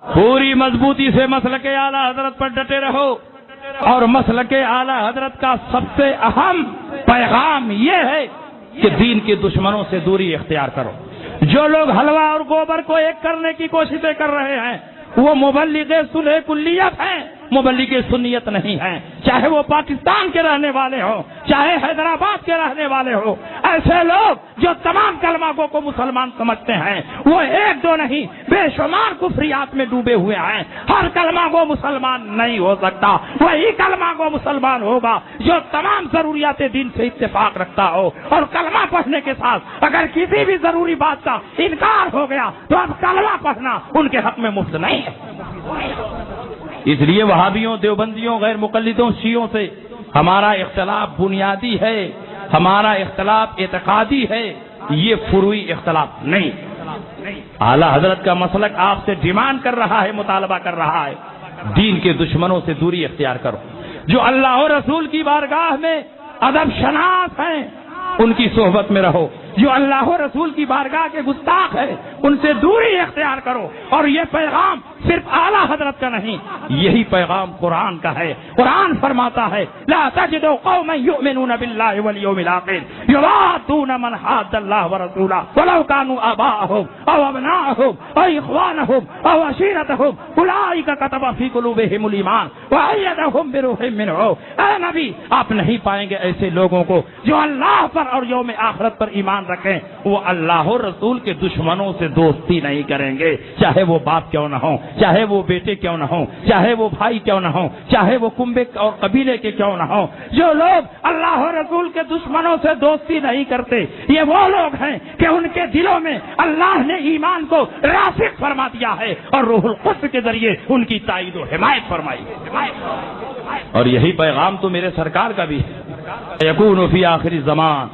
پوری مضبوطی سے مسلک اعلی حضرت پر ڈٹے رہو، اور مسلک اعلی حضرت کا سب سے اہم پیغام یہ ہے کہ دین کے دشمنوں سے دوری اختیار کرو۔ جو لوگ حلوہ اور گوبر کو ایک کرنے کی کوششیں کر رہے ہیں وہ مبلغ صلح کلیت ہیں، مبلغ سنیت نہیں ہیں، چاہے وہ پاکستان کے رہنے والے ہوں، چاہے حیدرآباد کے رہنے والے ہوں۔ ایسے لوگ جو تمام کلمہ گو کو مسلمان سمجھتے ہیں وہ ایک دو نہیں، بے شمار کفریات میں ڈوبے ہوئے ہیں۔ ہر کلمہ گو مسلمان نہیں ہو سکتا، وہی کلمہ گو مسلمان ہوگا جو تمام ضروریات دین سے اتفاق رکھتا ہو۔ اور کلمہ پڑھنے کے ساتھ اگر کسی بھی ضروری بات کا انکار ہو گیا تو اب کلمہ پڑھنا ان کے حق میں مفت نہیں ہے۔ اس لیے وہابیوں، دیوبندیوں، غیر مقلدوں، شیعوں سے ہمارا اختلاف بنیادی ہے، ہمارا اختلاف اعتقادی ہے، یہ فروعی اختلاف نہیں۔ اعلیٰ حضرت کا مسلک آپ سے ڈیمانڈ کر رہا ہے، مطالبہ کر رہا ہے، دین کے دشمنوں سے دوری اختیار کرو۔ جو اللہ و رسول کی بارگاہ میں ادب شناس ہیں ان کی صحبت میں رہو، جو اللہ و رسول کی بارگاہ کے گستاخ ہے ان سے دوری اختیار کرو۔ اور یہ پیغام صرف اعلیٰ حضرت کا نہیں، یہی پیغام قرآن کا ہے۔ قرآن فرماتا ہے لا تجد قوما یؤمنون باللہ والیوم الآخر یوادون من حاد اللہ ورسولہ ولو كانوا آباءهم او ابناءهم او اخوانهم او عشیرتهم اولئک كتب في قلوبهم الایمان وأیدهم بروح منہ۔ اے نبی، آپ نہیں پائیں گے ایسے لوگوں کو جو اللہ پر اور یوم آخرت پر ایمان رکھیں، وہ اللہ اور رسول کے دشمنوں سے دوستی نہیں کریں گے، چاہے وہ باپ کیوں نہ ہوں، چاہے وہ بیٹے کیوں نہ ہوں، چاہے وہ بھائی کیوں نہ ہوں، چاہے وہ کنبے اور قبیلے کے کیوں نہ ہوں۔ جو لوگ اللہ اور رسول کے دشمنوں سے دوستی نہیں کرتے یہ وہ لوگ ہیں کہ ان کے دلوں میں اللہ نے ایمان کو راسخ فرما دیا ہے اور روح القدس کے ذریعے ان کی تائید و حمایت فرمائی ہے۔ اور یہی پیغام تو میرے سرکار کا بھی ہے، یکون فی آخر الزمان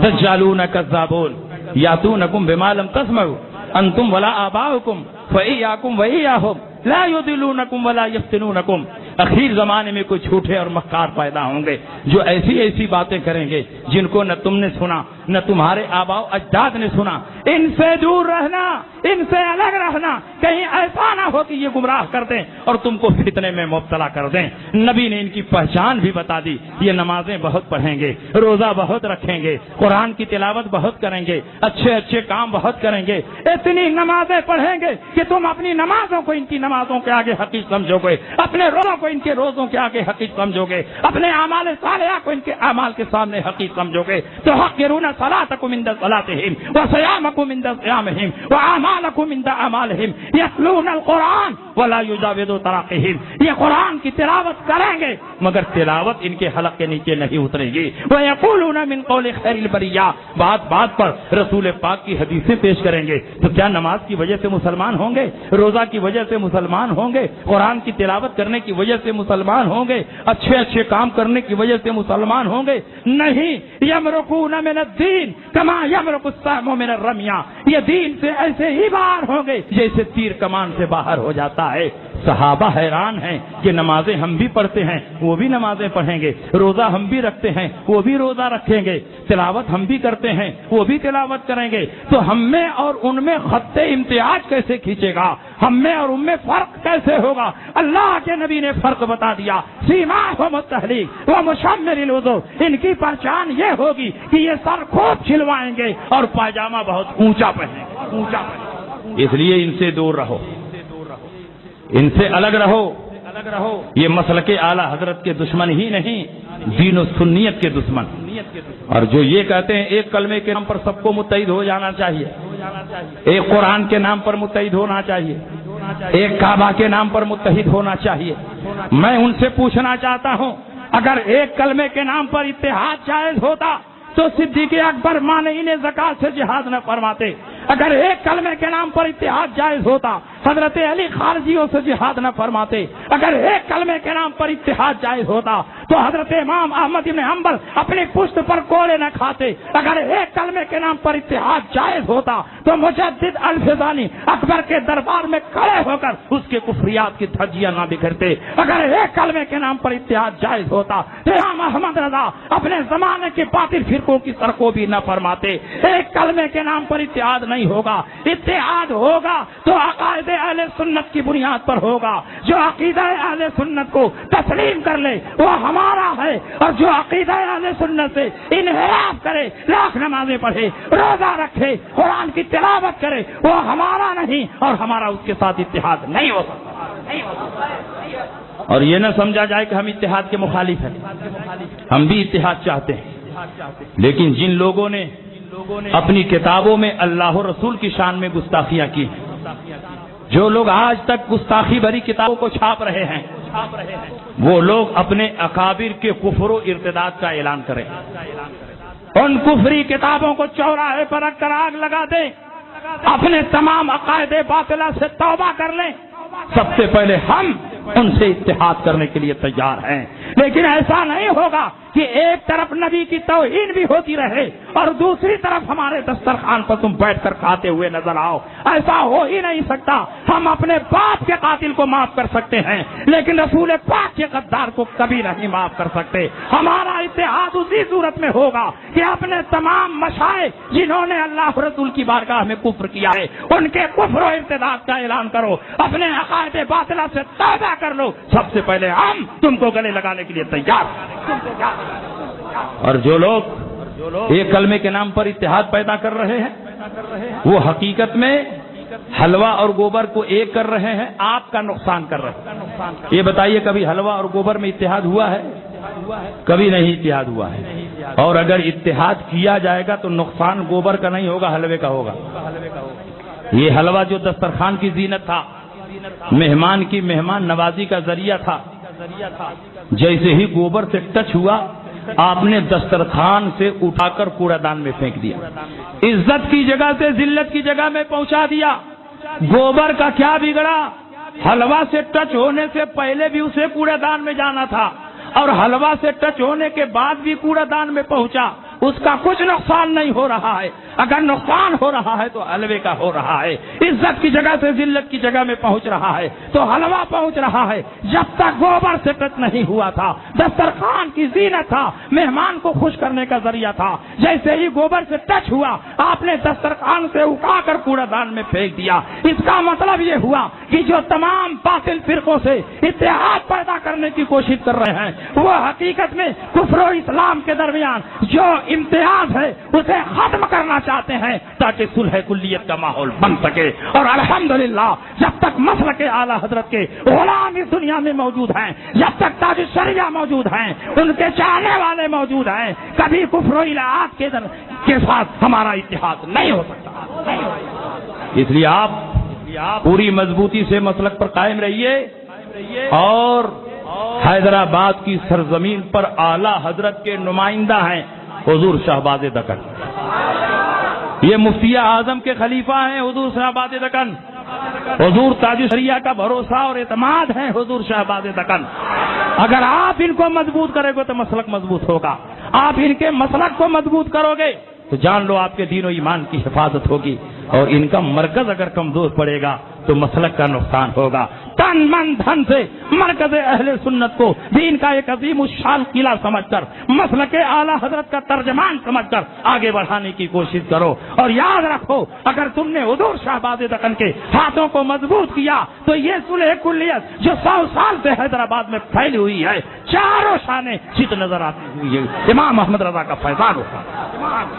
دجالون کذابون یاتونکم بما لم تسمعوا انتم ولا آباؤکم فإیاکم وإیاہم لا یضلونکم ولا یفتنونکم۔ اخیر زمانے میں کوئی جھوٹے اور مکار پیدا ہوں گے جو ایسی ایسی باتیں کریں گے جن کو نہ تم نے سنا نہ تمہارے آباء و اجداد نے سنا۔ ان سے دور رہنا، ان سے الگ رہنا، کہیں ایسا نہ ہو کہ یہ گمراہ کر دیں اور تم کو فتنے میں مبتلا کر دیں۔ نبی نے ان کی پہچان بھی بتا دی، یہ نمازیں بہت پڑھیں گے، روزہ بہت رکھیں گے، قرآن کی تلاوت بہت کریں گے، اچھے اچھے کام بہت کریں گے، اتنی نمازیں پڑھیں گے کہ تم اپنی نمازوں کو ان کی نمازوں کے آگے حقیق سمجھو گے، اپنے روزوں کو ان کے روزوں کے آگے حقیق سمجھو گے، اپنے اعمال صالحہ کو ان کے اعمال کے سامنے حقیق سمجھو گے۔ تو تحقرون صلاتکم عند صلاتہم وصیامکم عند صیامہم واعمالکم عند اعمالہم یتلون القرآن ولا یجاوز تراقیہم۔ یہ قرآن کی تلاوت کریں گے مگر تلاوت ان کے حلق کے نیچے نہیں اترے گی۔ ویقولون من قول خیر البریہ، بات بات پر رسول پاک کی حدیثیں پیش کریں گے۔ تو کیا نماز کی وجہ سے مسلمان ہوں گے؟ روزہ کی وجہ سے مسلمان ہوں گے؟ قرآن کی تلاوت کرنے کی وجہ سے مسلمان ہوں گے؟ اچھے اچھے کام کرنے کی وجہ سے مسلمان ہوں گے؟ نہیں۔ یمرقون من الدین کما یمرق السهم من الرمیہ، یہ دین سے ایسے ہی باہر ہوں گے جیسے تیر کمان سے باہر ہو جاتا ہے۔ صحابہ حیران ہیں کہ نمازیں ہم بھی پڑھتے ہیں وہ بھی نمازیں پڑھیں گے، روزہ ہم بھی رکھتے ہیں وہ بھی روزہ رکھیں گے، تلاوت ہم بھی کرتے ہیں وہ بھی تلاوت کریں گے، تو ہم میں اور ان میں خط امتیاز کیسے کھینچے گا؟ ہم میں اور ان میں فرق کیسے ہوگا؟ اللہ کے نبی نے فرق بتا دیا، سیماہم التحلیق ومشمر الوضوء، ان کی پہچان یہ ہوگی کہ یہ سر خوب چھلوائیں گے اور پاجامہ بہت اونچا پہنیں گے۔ اس لیے ان سے دور رہو، ان سے الگ رہو۔ یہ مسلک اعلیٰ حضرت کے دشمن ہی نہیں، دین و سنیت کے دشمن۔ اور جو یہ کہتے ہیں ایک کلمے کے نام پر سب کو متحد ہو جانا چاہیے، ایک قرآن کے نام پر متحد ہونا چاہیے، ایک کعبہ کے نام پر متحد ہونا چاہیے، میں ان سے پوچھنا چاہتا ہوں اگر ایک کلمے کے نام پر اتحاد جائز ہوتا تو صدیق اکبر مانعین زکات سے جہاد نہ فرماتے۔ اگر ایک کلمے کے نام پر اتحاد جائز ہوتا حضرت علی خارجیوں سے جہاد نہ فرماتے۔ اگر ایک کلمے کے نام پر اتحاد جائز ہوتا تو حضرت امام احمد بن حنبل اپنی پشت پر کوڑے نہ کھاتے۔ اگر ایک کلمے کے نام پر اتحاد جائز ہوتا تو مجدد الفزانی اکبر کے دربار میں کھڑے ہو کر اس کے کفریات کی دھجیاں نہ بکھرتے۔ اگر ایک کلمے کے نام پر اتحاد جائز ہوتا تو امام احمد رضا اپنے زمانے کے باطل فرقوں کی سرکوبی نہ فرماتے۔ ایک کلمے کے نام پر اتحاد نہیں ہوگا، اتحاد ہوگا تو عقائد اہل سنت کی بنیاد پر ہوگا. جو عقیدہ اہل سنت کو تسلیم کر لے وہ ہمارا ہے, اور جو عقیدہ اہل سنت سے انحراف کرے, لاکھ نمازیں پڑھے, روزہ رکھے, قرآن کی تلاوت کرے, وہ ہمارا نہیں, اور ہمارا اس کے ساتھ اتحاد نہیں ہو سکتا. اور یہ نہ سمجھا جائے کہ ہم اتحاد کے مخالف ہیں, ہم بھی اتحاد چاہتے ہیں. لیکن جن لوگوں نے اپنی کتابوں میں اللہ و رسول کی شان میں گستاخیاں کی, جو لوگ آج تک گستاخی بھری کتابوں کو چھاپ رہے ہیں, وہ لوگ اپنے اکابر کے کفر و ارتداد کا اعلان کریں. ان کفری کتابوں کو چوراہے پر رکھ کر آگ لگا دیں, اپنے تمام عقائد باطلہ سے توبہ کر لیں. سب سے پہلے ہم ان سے اتحاد کرنے کے لیے تیار ہیں. لیکن ایسا نہیں ہوگا کہ ایک طرف نبی کی توہین بھی ہوتی رہے اور دوسری طرف ہمارے دسترخوان پر تم بیٹھ کر کھاتے ہوئے نظر آؤ. ایسا ہو ہی نہیں سکتا. ہم اپنے باپ کے قاتل کو معاف کر سکتے ہیں, لیکن رسول پاک کے غدار کو کبھی نہیں معاف کر سکتے. ہمارا اتحاد اسی صورت میں ہوگا کہ اپنے تمام مشائخ جنہوں نے اللہ رسول کی بارگاہ میں کفر کیا ہے, ان کے کفر و ارتداد کا اعلان کرو, اپنے عقائد باطلہ سے توبہ کر لو. سب سے پہلے ہم تم کو گلے لگانے کے لیے تیار. اور جو لوگ ایک کلمے کے نام پر اتحاد پیدا کر رہے ہیں, وہ حقیقت میں حلوہ اور گوبر کو ایک کر رہے ہیں, آپ کا نقصان کر رہے ہیں. یہ بتائیے کبھی حلوہ اور گوبر میں اتحاد ہوا ہے؟ کبھی نہیں اتحاد ہوا ہے. اور اگر اتحاد کیا جائے گا تو نقصان گوبر کا نہیں ہوگا, حلوے کا ہوگا. یہ حلوہ جو دسترخوان کی زینت تھا, مہمان کی مہمان نوازی کا ذریعہ تھا, جیسے ہی گوبر سے ٹچ ہوا آپ نے دسترخوان سے اٹھا کر کوڑا دان میں پھینک دیا. عزت کی جگہ سے ذلت کی جگہ میں پہنچا دیا. گوبر کا کیا بگڑا؟ حلوہ سے ٹچ ہونے سے پہلے بھی اسے کوڑا دان میں جانا تھا, اور حلوہ سے ٹچ ہونے کے بعد بھی کوڑا دان میں پہنچا. اس کا کچھ نقصان نہیں ہو رہا ہے. اگر نقصان ہو رہا ہے تو حلوے کا ہو رہا ہے. عزت کی جگہ سے ذلت کی جگہ میں پہنچ رہا ہے تو حلوہ پہنچ رہا ہے. جب تک گوبر سے ٹچ نہیں ہوا تھا, دسترخوان کی زینت تھا, مہمان کو خوش کرنے کا ذریعہ تھا. جیسے ہی گوبر سے ٹچ ہوا آپ نے دسترخوان سے اٹھا کر کوڑا دان میں پھینک دیا. اس کا مطلب یہ ہوا کہ جو تمام باطل فرقوں سے اتحاد پیدا کرنے کی کوشش کر رہے ہیں, وہ حقیقت میں کفر و اسلام کے درمیان جو امتیاز ہے اسے ختم کرنا چاہتے ہیں تاکہ صلح کلیت کا ماحول بن سکے. اور الحمدللہ جب تک مسلک اعلیٰ حضرت کے غلام اس دنیا میں موجود ہیں, جب تک تاج شریعہ موجود ہیں, ان کے چاہنے والے موجود ہیں, کبھی کفر و الہات کے ساتھ ہمارا اتحاد نہیں ہو سکتا. اس لیے آپ پوری مضبوطی سے مسلک پر قائم رہیے, اور حیدرآباد کی سرزمین پر اعلیٰ حضرت کے نمائندہ ہیں حضور شہباز دکن. یہ مفتی اعظم کے خلیفہ ہیں حضور شہباز دکن. حضور تاج شریعہ کا بھروسہ اور اعتماد ہے حضور شہباز دکن. اگر آپ ان کو مضبوط کرے گے تو مسلک مضبوط ہوگا. آپ ان کے مسلک کو مضبوط کرو گے تو جان لو آپ کے دین و ایمان کی حفاظت ہوگی, اور ان کا مرکز اگر کمزور پڑے گا تو مسلک کا نقصان ہوگا. تن من دھن سے مرکز اہل سنت کو دین کا ایک عظیم الشان قلعہ سمجھ کر, مسلک اعلیٰ حضرت کا ترجمان سمجھ کر آگے بڑھانے کی کوشش کرو. اور یاد رکھو, اگر تم نے حضور شہباز دکن کے ہاتھوں کو مضبوط کیا تو یہ صلح کلیت جو 100 سال سے حیدرآباد میں پھیلی ہوئی ہے, چاروں شانیں چت نظر آتی ہوئی ہے امام محمد رضا کا فیضان ہوگا.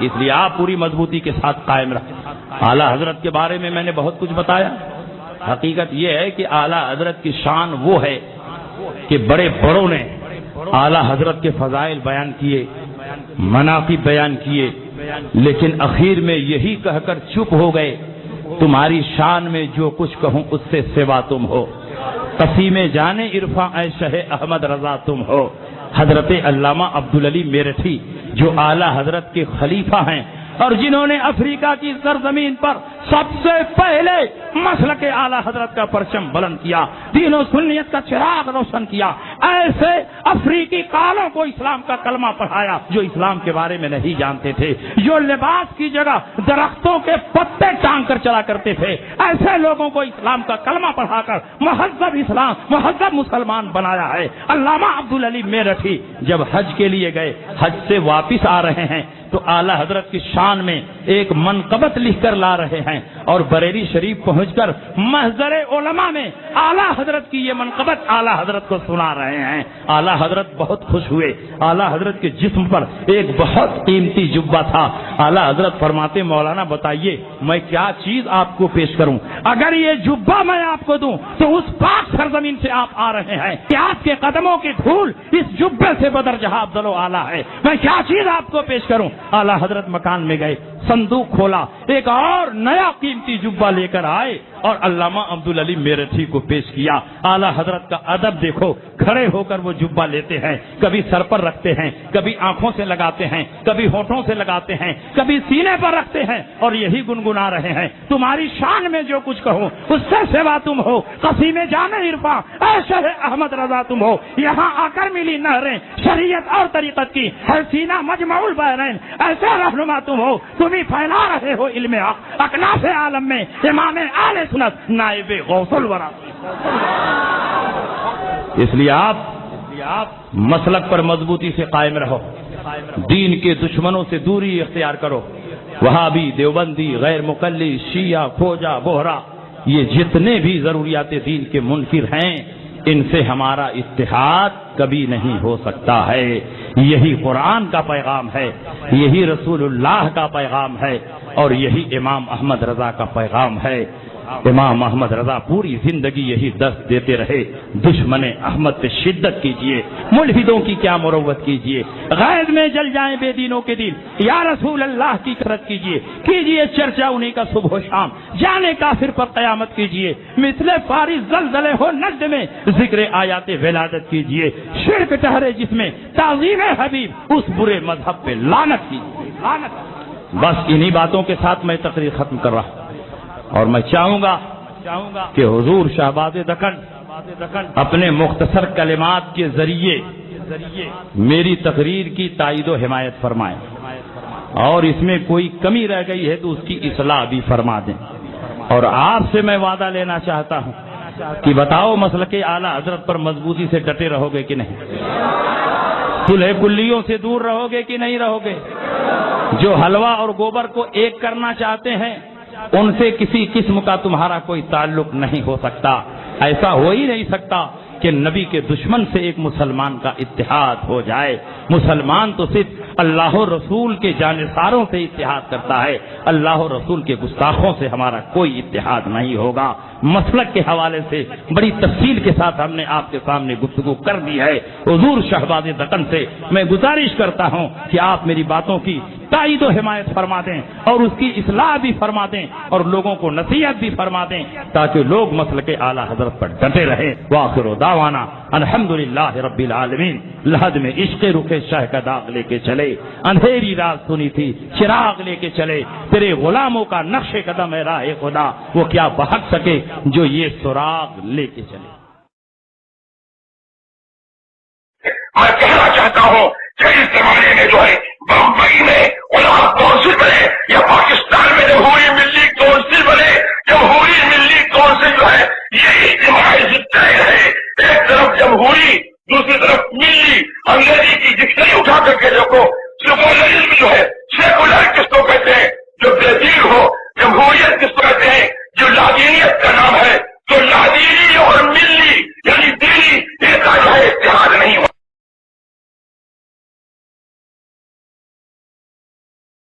اس لیے آپ پوری مضبوطی کے ساتھ قائم رہیں. اعلیٰ حضرت کے بارے میں نے بہت کچھ بتایا. حقیقت یہ ہے کہ اعلیٰ حضرت کی شان وہ ہے کہ بڑے بڑوں نے اعلیٰ حضرت کے فضائل بیان کیے, مناقب بیان کیے, لیکن اخیر میں یہی کہہ کر چپ ہو گئے, تمہاری شان میں جو کچھ کہوں اس سے سوا تم ہو, قسیم جانے عرفاں اے شہ احمد رضا تم ہو. حضرت علامہ عبدالعلی میرٹھی جو اعلیٰ حضرت کے خلیفہ ہیں اور جنہوں نے افریقہ کی سرزمین پر سب سے پہلے مسلک اعلیٰ حضرت کا پرچم بلند کیا, دین و سنیت کا چراغ روشن کیا, ایسے افریقی کالوں کو اسلام کا کلمہ پڑھایا جو اسلام کے بارے میں نہیں جانتے تھے، جو لباس کی جگہ درختوں کے پتے ٹانگ کر چلا کرتے تھے، ایسے لوگوں کو اسلام کا کلمہ پڑھا کر مہذب اسلام، مہذب مسلمان بنایا ہے۔ علامہ عبدالعلی میرٹھی جب حج کے لیے گئے، حج سے واپس آ رہے ہیں تو اعلیٰ حضرت کی شان میں ایک منقبت لکھ کر لا رہے ہیں، اور بریلی شریف پہنچ کر محضر علماء میں اعلیٰ حضرت کی یہ منقبت اعلیٰ حضرت کو سنا رہے ہیں۔ اعلیٰ حضرت بہت خوش ہوئے۔ اعلیٰ حضرت کے جسم پر ایک بہت قیمتی جبہ تھا۔ اعلیٰ حضرت فرماتے مولانا بتائیے میں کیا چیز آپ کو پیش کروں، اگر یہ جبہ میں آپ کو دوں تو اس پاک سرزمین سے آپ آ رہے ہیں کہ آپ کے قدموں کی دھول اس جبے سے بدرجہ افضل و اعلیٰ ہے، میں کیا چیز آپ کو پیش کروں۔ اعلیٰ حضرت مکان میں گئے، صندوق کھولا، ایک اور نیا قیمتی جبہ لے کر آئے اور علامہ عبدالعلی میرٹھی کو پیش کیا۔ اعلیٰ حضرت کا ادب دیکھو، کھڑے ہو کر وہ جبہ لیتے ہیں، کبھی سر پر رکھتے ہیں، کبھی آنکھوں سے لگاتے ہیں، کبھی ہونٹوں سے لگاتے ہیں، کبھی سینے پر رکھتے ہیں اور یہی گنگنا رہے ہیں، تمہاری شان میں جو کچھ کہوں اس سے سوا تم ہو، قسیم جامع عرفاں اے شیخ احمد رضا تم ہو، یہاں آ کر ملی نہریں شریعت اور طریقت کی، ہر سینہ مجمع البحرین ایسے رہنما تم ہو، تم ہی پھیلا رہے ہو علم حق اکناف عالم میں، امام اہل سنت نائب غوث الورا۔ اس لیے آپ مسلک پر مضبوطی سے قائم رہو، دین کے دشمنوں سے دوری اختیار کرو۔ وہابی، دیوبندی، غیر مقلد، شیعہ، کھوجا، بوہرا، یہ جتنے بھی ضروریات دین کے منکر ہیں ان سے ہمارا اتحاد کبھی نہیں ہو سکتا ہے۔ یہی قرآن کا پیغام ہے، یہی رسول اللہ کا پیغام ہے اور یہی امام احمد رضا کا پیغام ہے۔ امام احمد رضا پوری زندگی یہی درس دیتے رہے، دشمن احمد پہ شدت کیجئے، ملحدوں کی کیا مروت کیجئے، غیظ میں جل جائیں بے دینوں کے دل، یا رسول اللہ کی کثرت کیجئے چرچا انہیں کا صبح و شام، جانے کافر پر قیامت کیجئے، مثل فارس زلزلے ہو نجد میں ذکر آیات ولادت کیجئے، شرک ٹہرے جس میں تعظیم حبیب اس برے مذہب پہ لعنت کیجئے۔ بس انہی باتوں کے ساتھ میں تقریر ختم کر رہا ہوں، اور میں چاہوں گا کہ حضور شہباز دکن اپنے مختصر کلمات کے ذریعے میری تقریر کی تائید و حمایت فرمائیں، اور اس میں کوئی کمی رہ گئی ہے تو اس کی اصلاح بھی فرما دیں۔ اور آپ سے میں وعدہ لینا چاہتا ہوں کہ بتاؤ مسلک اعلیٰ حضرت پر مضبوطی سے ڈٹے رہو گے کہ نہیں؟ صلح کلیوں سے دور رہو گے کہ نہیں رہو گے؟ جو حلوہ اور گوبر کو ایک کرنا چاہتے ہیں ان سے کسی قسم کا تمہارا کوئی تعلق نہیں ہو سکتا۔ ایسا ہو ہی نہیں سکتا کہ نبی کے دشمن سے ایک مسلمان کا اتحاد ہو جائے۔ مسلمان تو صرف اللہ و رسول کے جانثاروں سے اتحاد کرتا ہے، اللہ و رسول کے گستاخوں سے ہمارا کوئی اتحاد نہیں ہوگا۔ مسلک کے حوالے سے بڑی تفصیل کے ساتھ ہم نے آپ کے سامنے گفتگو کر دی ہے۔ حضور شہباز دکن سے میں گزارش کرتا ہوں کہ آپ میری باتوں کی تائید و حمایت فرما دیں اور اس کی اصلاح بھی فرما دیں اور لوگوں کو نصیحت بھی فرما دیں تاکہ لوگ مسلک اعلیٰ حضرت پر ڈٹے رہیں۔ وآخر دعوانا الحمدللہ رب العالمین۔ لحد میں عشق رخ شاہ کا داغ لے کے چلے، اندھیری رات سنی تھی چراغ لے کے چلے، تیرے غلاموں کا نقش قدم ہے راہ خدا، وہ کیا بہک سکے جو یہ سراغ لے کے چلے۔ میں کہنا چاہتا ہوں کہ اس زمانے میں جو ہے بمبئی میں علماء موجود ہے یا پاکستان میں جو ہوئی